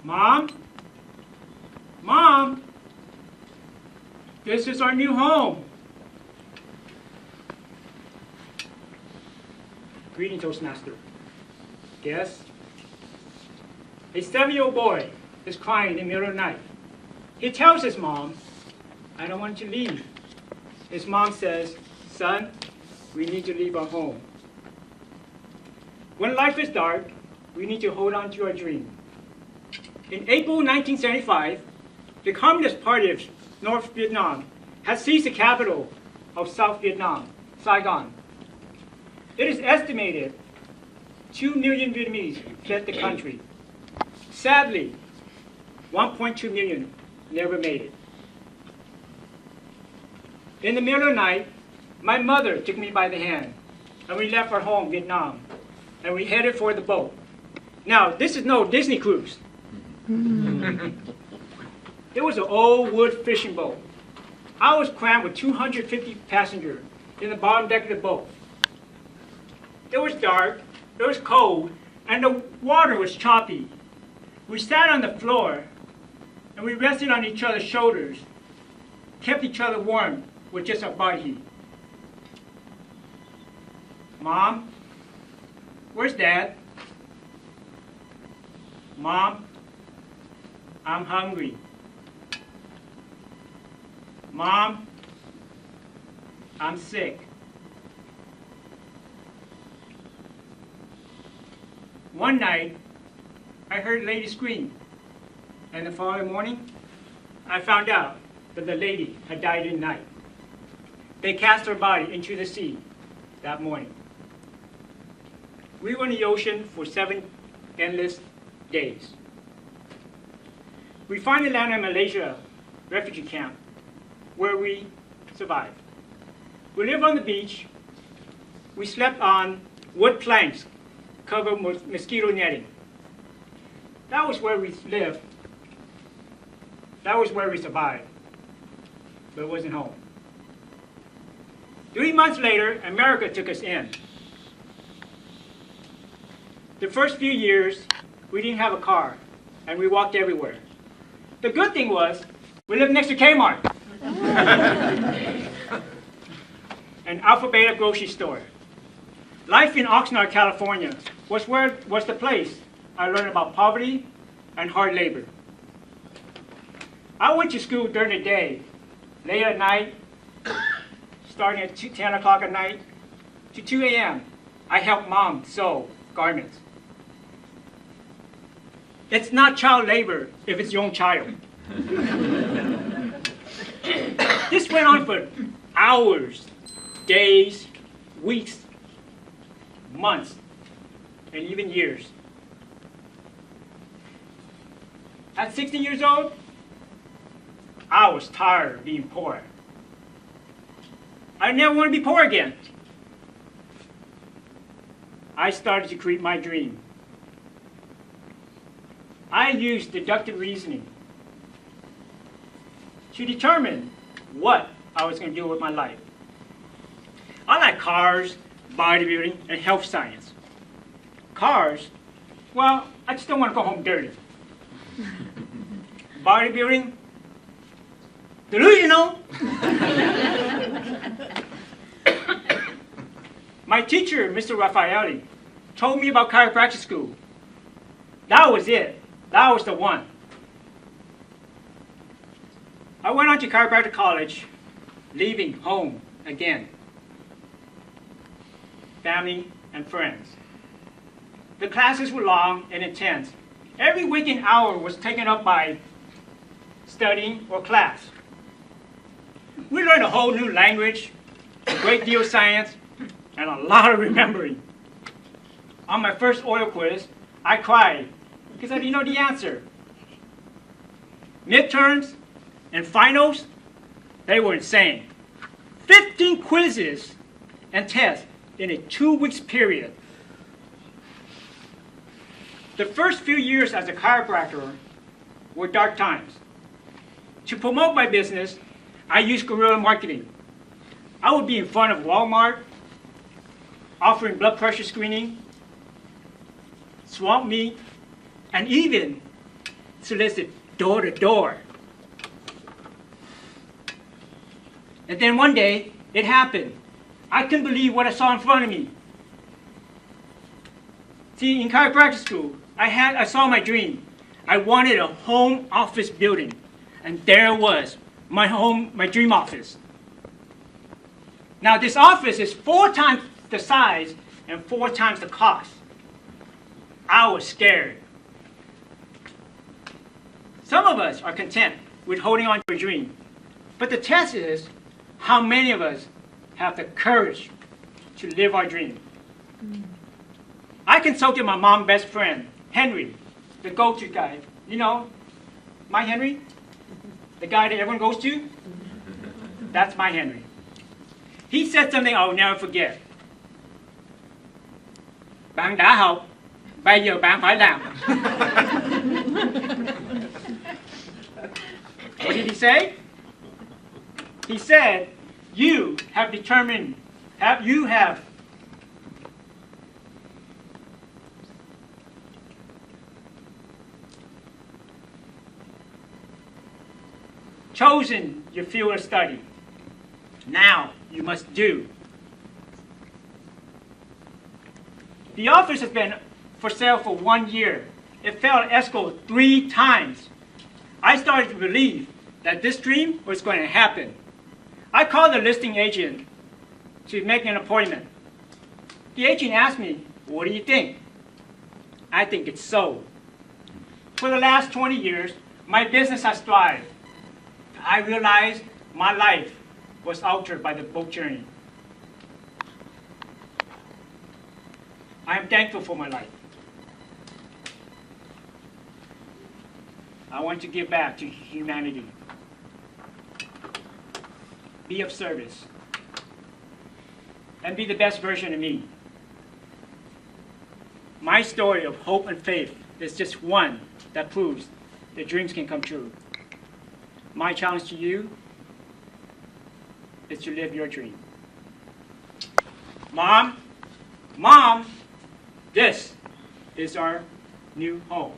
Mom? Mom? This is our new home. Greeting, Toastmaster. Yes? A 7-year-old boy is crying in the middle of the night. He tells his mom, I don't want you to leave. His mom says, son, we need to leave our home. When life is dark, we need to hold on to our dream. In April 1975, the Communist Party of North Vietnam had seized the capital of South Vietnam, Saigon. It is estimated 2 million Vietnamese fled the country. Sadly, 1.2 million never made it. In the middle of the night, my mother took me by the hand, and we left our home, Vietnam, and we headed for the boat. Now, this is no Disney cruise. It was an old wood fishing boat. I was crammed with 250 passengers in the bottom deck of the boat. It was dark, it was cold, and the water was choppy. We sat on the floor, and we rested on each other's shoulders, kept each other warm with just our body heat. Mom, where's Dad? Mom, I'm hungry. Mom, I'm sick. One night, I heard a lady scream, and the following morning, I found out that the lady had died in the night. They cast her body into the sea that morning. We were in the ocean for 7 endless days. We finally landed in Malaysia refugee camp, where we survived. We lived on the beach. We slept on wood planks covered with mosquito netting. That was where we lived. That was where we survived. But it wasn't home. 3 months later, America took us in. The first few years, we didn't have a car, and we walked everywhere. The good thing was, we lived next to Kmart, an Alpha Beta grocery store. Life in Oxnard, California was the place I learned about poverty and hard labor. I went to school during the day, late at night, starting at 10 o'clock at night to 2 a.m. I helped Mom sew garments. It's not child labor if it's your own child. This went on for hours, days, weeks, months, and even years. At 16 years old, I was tired of being poor. I never want to be poor again. I started to create my dream. I used deductive reasoning to determine what I was going to do with my life. I like cars, bodybuilding, and health science. Cars, well, I just don't want to go home dirty. Bodybuilding, delusional. My teacher, Mr. Raffaelli, told me about chiropractic school. That was it. That was the one. I went on to chiropractic college, leaving home again. Family and friends. The classes were long and intense. Every waking hour was taken up by studying or class. We learned a whole new language, a great deal of science, and a lot of remembering. On my first oil quiz, I cried because I didn't know the answer. Midterms and finals, they were insane. 15 quizzes and tests in a 2-week period. The first few years as a chiropractor were dark times. To promote my business, I used guerrilla marketing. I would be in front of Walmart, offering blood pressure screening, swamp meet, and even solicit door to door. And then one day, it happened. I couldn't believe what I saw in front of me. See, in chiropractic school, I saw my dream. I wanted a home office building, and there it was, my dream office. Now this office is 4 times the size and 4 times the cost. I was scared. Some of us are content with holding on to a dream, but the test is how many of us have the courage to live our dream. I consulted my mom's best friend, Henry, the go-to guy. You know, my Henry? The guy that everyone goes to? That's my Henry. He said something I'll never forget. Bạn đã học, bây giờ bạn phải làm. What did he say? He said, you have chosen your field of study. Now you must do. The office has been for sale for 1 year. It failed at ESCO 3 times. I started to believe that this dream was going to happen. I called the listing agent to make an appointment. The agent asked me, what do you think? I think it's sold. For the last 20 years, my business has thrived. I realized my life was altered by the boat journey. I am thankful for my life. I want to give back to humanity. Be of service. And be the best version of me. My story of hope and faith is just one that proves that dreams can come true. My challenge to you is to live your dream. Mom, this is our new home.